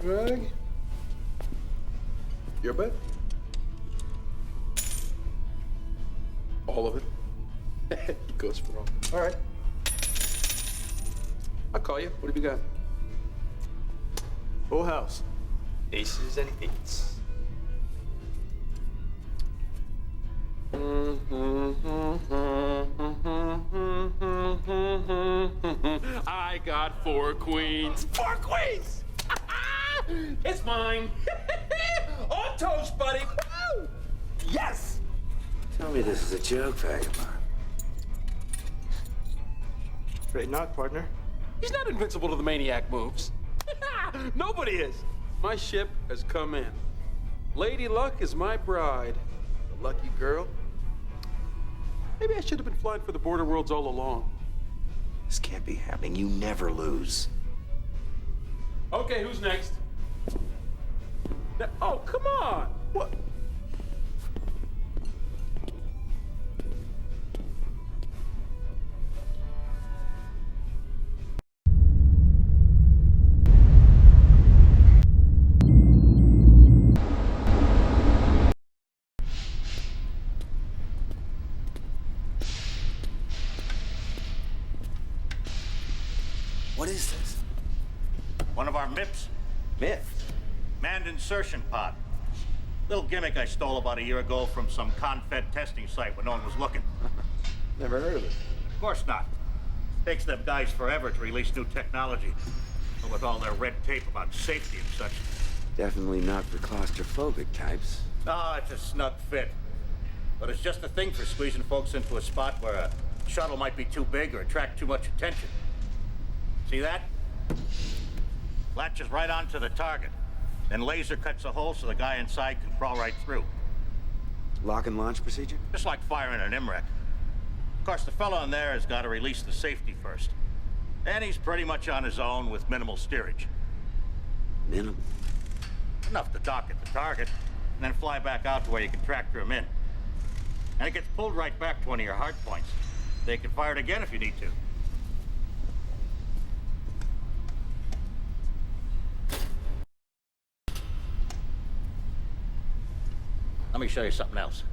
Rag? Your bet? All of it? He goes for all. All right. I'll call you. What have you got? Full house. Aces and eights. I got 4 queens. 4 queens! It's mine. On toast, buddy. Woo! Yes! Tell me this is a joke, Vagabond. Afraid not, partner. He's not invincible to the maniac moves. Nobody is. My ship has come in. Lady Luck is my bride. The lucky girl. Maybe I should have been flying for the border worlds all along. This can't be happening. You never lose. Okay, who's next? Oh, come on! What? What is this? One of our MIPs. Myth. Manned insertion pod. Little gimmick I stole about a year ago from some Confed testing site when no one was looking. Never heard of it. Of course not. Takes them guys forever to release new technology. With all their red tape about safety and such. Definitely not for claustrophobic types. Ah, it's a snug fit. But it's just a thing for squeezing folks into a spot where a shuttle might be too big or attract too much attention. See that? Latches right onto the target. Then laser cuts a hole so the guy inside can crawl right through. Lock and launch procedure? Just like firing an MREC. Of course, the fellow in there has got to release the safety first. And he's pretty much on his own with minimal steerage. Minimal? Enough to dock at the target, and then fly back out to where you can tractor him in. And it gets pulled right back to one of your hard points. They can fire it again if you need to. Let me show you something else.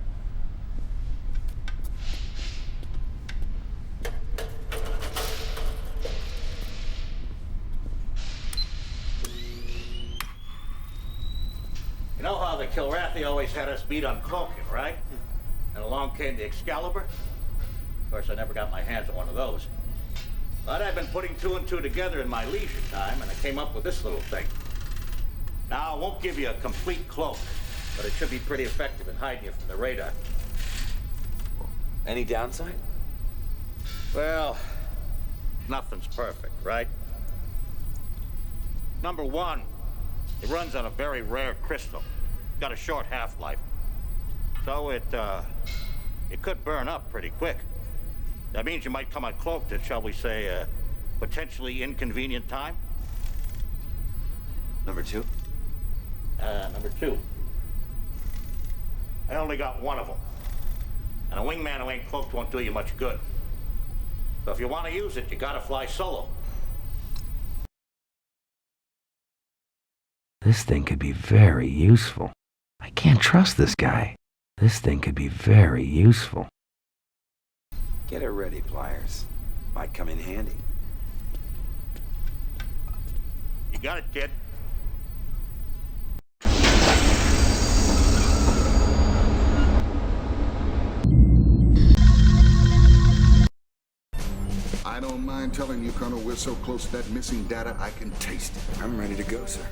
You know how the Kilrathi always had us beat on cloaking, right? And along came the Excalibur. Of course, I never got my hands on one of those. But I've been putting 2 and 2 together in my leisure time, and I came up with this little thing. Now, I won't give you a complete cloak, but it should be pretty effective in hiding you from the radar. Any downside? Well, nothing's perfect, right? Number 1, it runs on a very rare crystal. Got a short half-life. So it could burn up pretty quick. That means you might come uncloaked at, shall we say, a potentially inconvenient time. Number 2? Number 2. I only got one of them. And a wingman who ain't cloaked won't do you much good. So if you want to use it, you gotta fly solo. This thing could be very useful. I can't trust this guy. This thing could be very useful. Get it ready, Pliers. Might come in handy. You got it, kid. I don't mind telling you, Colonel, we're so close to that missing data, I can taste it. I'm ready to go, sir.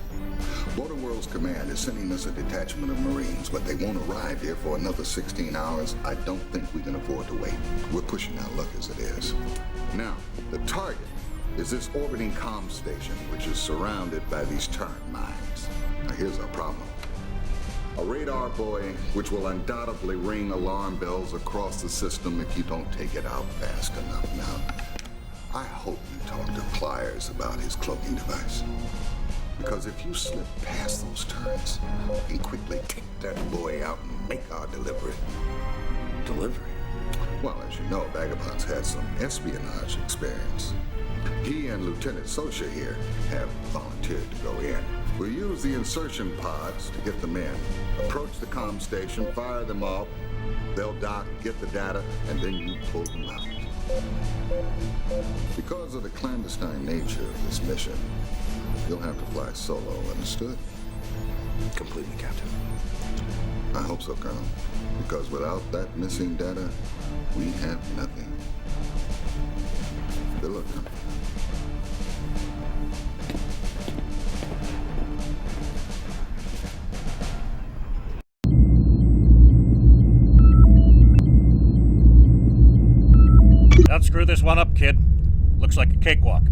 Border Worlds Command is sending us a detachment of Marines, but they won't arrive here for another 16 hours. I don't think we can afford to wait. We're pushing our luck as it is. Now, the target is this orbiting comm station, which is surrounded by these turret mines. Now, here's our problem. A radar buoy, which will undoubtedly ring alarm bells across the system if you don't take it out fast enough. Now, I hope you talk to Pliers about his cloaking device. Because if you slip past those turrets, we can quickly take that buoy out and make our delivery. Delivery? Well, as you know, Vagabond's had some espionage experience. He and Lieutenant Sosha here have volunteered to go in. We'll use the insertion pods to get them in. Approach the comm station, fire them off. They'll dock, get the data, and then you pull them out. Because of the clandestine nature of this mission, you'll have to fly solo, understood? Completely, Captain. I hope so, Colonel. Because without that missing data, we have nothing. Good luck, Colonel. Don't screw this one up, kid. Looks like a cakewalk.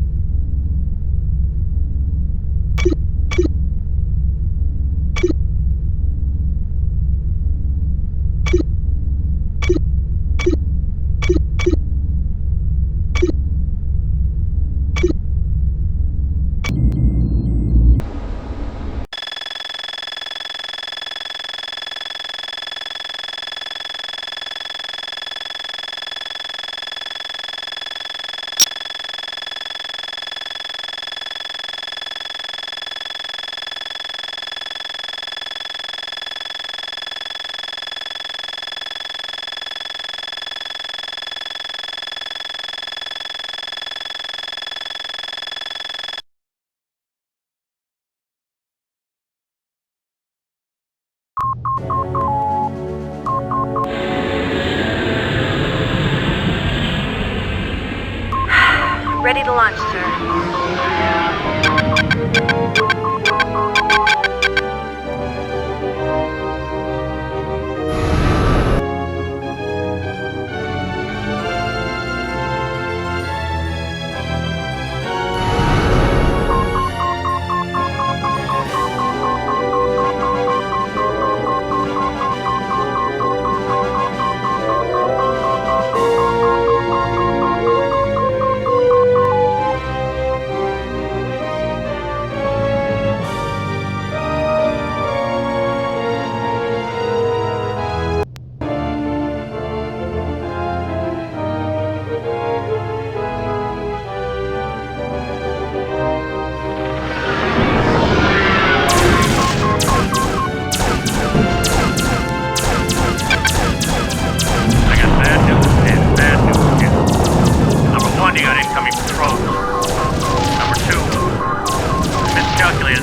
Ready to launch, sir.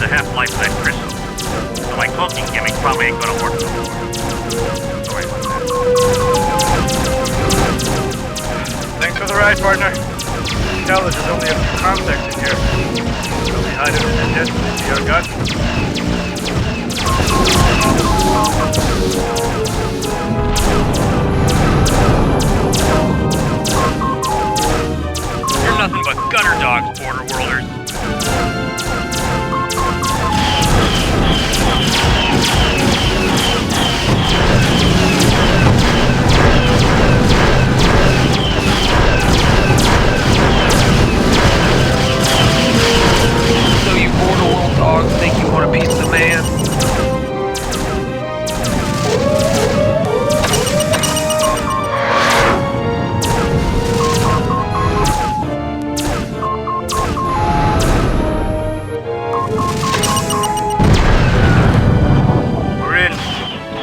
Half-life of that crystal. So my cloaking gimmick probably ain't gonna work. Sorry about that. Thanks for the ride, partner. Tell us there's only a few contacts in here. Probably hiding in the distance into your gut. You're nothing but gunner dogs, border worlders. So you border world dogs think you want a piece of the man? We're in.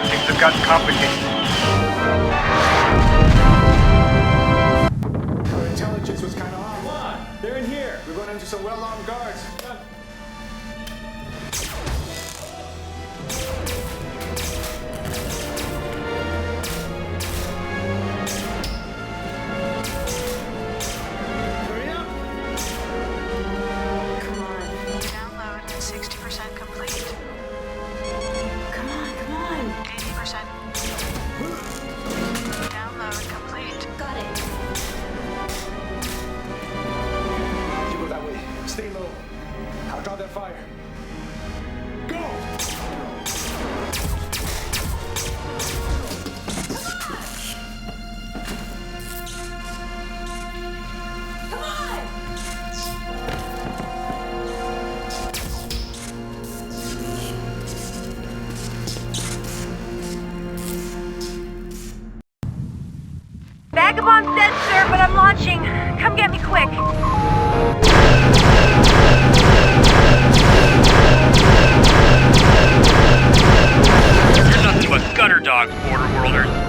Things have gotten complicated. Our intelligence was kind of off. Come on, they're in here. We're going into some well-armed guards. Hurry up! Come on. Download 60% complete. Come on, come on. 80%. Download complete. Got it. You go that way. Stay low. I'll draw their fire. Go! Come on! Vagabond's dead, sir, but I'm launching. Come get me quick. dogs, border worlders.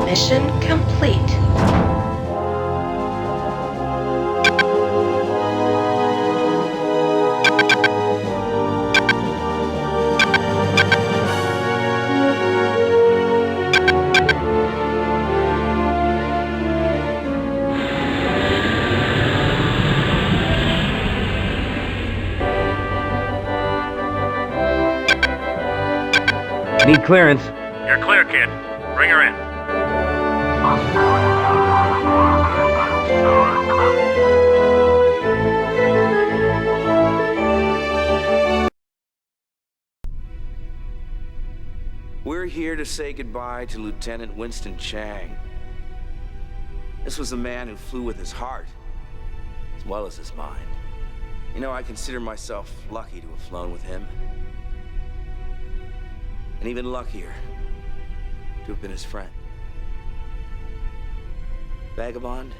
Mission complete. Need clearance. You're clear, kid. Bring her in. We're here to say goodbye to Lieutenant Winston Chang. This was a man who flew with his heart, as well as his mind. You know, I consider myself lucky to have flown with him. And even luckier to have been his friend. Vagabond,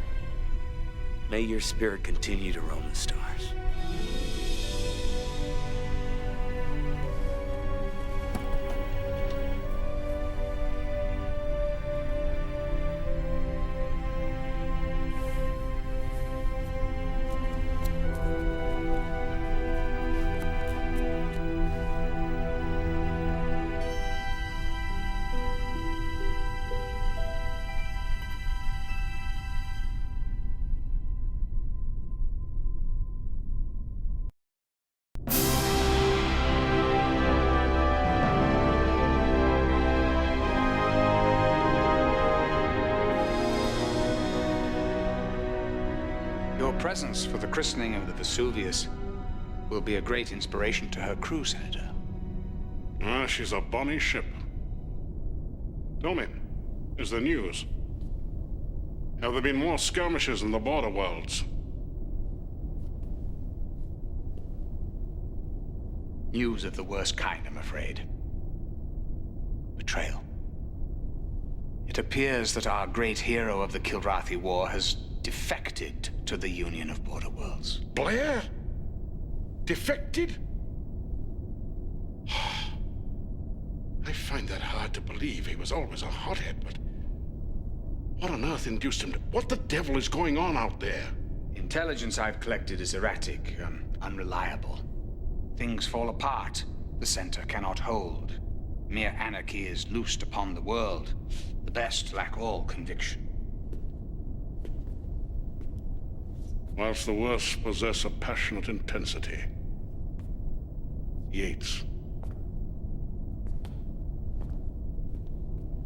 may your spirit continue to roam the stars. Your presence for the christening of the Vesuvius will be a great inspiration to her crew, Senator. Ah, she's a bonny ship. Tell me, is there news? Have there been more skirmishes in the border worlds? News of the worst kind, I'm afraid. Betrayal. It appears that our great hero of the Kilrathi War has defected to the Union of Border Worlds. Blair? Defected? I find that hard to believe. He was always a hothead, but what on earth induced him to... What the devil is going on out there? Intelligence I've collected is erratic, unreliable. Things fall apart. The center cannot hold. Mere anarchy is loosed upon the world. The best lack all conviction. Whilst the worst possess a passionate intensity. Yates.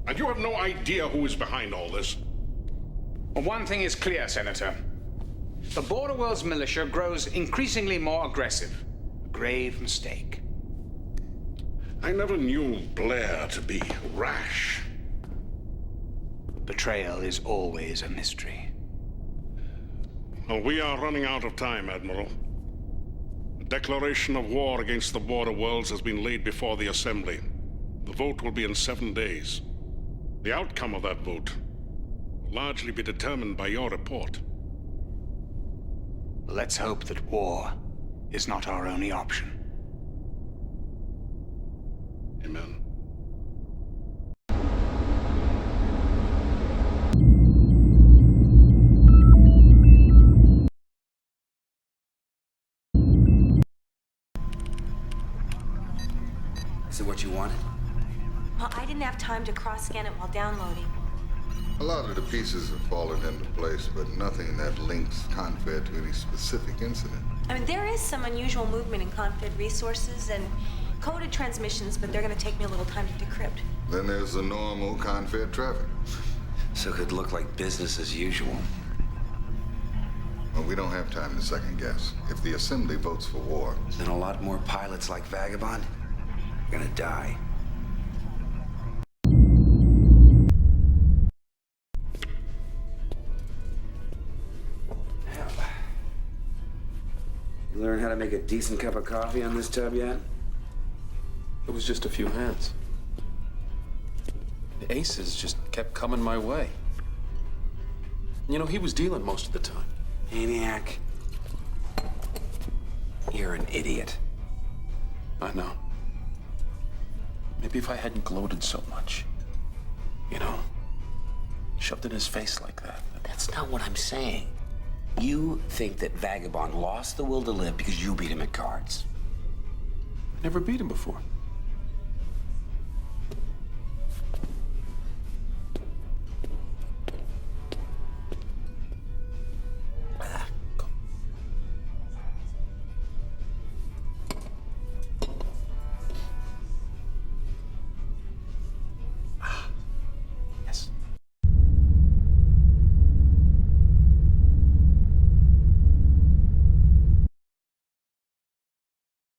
And you have no idea who is behind all this? Well, one thing is clear, Senator. The Border World's militia grows increasingly more aggressive. A grave mistake. I never knew Blair to be rash. Betrayal is always a mystery. Well, we are running out of time, Admiral. A declaration of war against the Border Worlds has been laid before the Assembly. The vote will be in 7 days. The outcome of that vote will largely be determined by your report. Let's hope that war is not our only option. Amen. Is it what you wanted? Well, I didn't have time to cross-scan it while downloading. A lot of the pieces have fallen into place, but nothing that links Confed to any specific incident. I mean, there is some unusual movement in Confed resources and coded transmissions, but they're going to take me a little time to decrypt. Then there's the normal Confed traffic. So it could look like business as usual. Well, we don't have time to second guess. If the Assembly votes for war... Then a lot more pilots like Vagabond are gonna die. You learn how to make a decent cup of coffee on this tub yet? It was just a few hands. The aces just kept coming my way. You know, he was dealing most of the time. Maniac. You're an idiot. I know. Maybe if I hadn't gloated so much. You know, shoved in his face like that. That's not what I'm saying. You think that Vagabond lost the will to live because you beat him at cards. I never beat him before.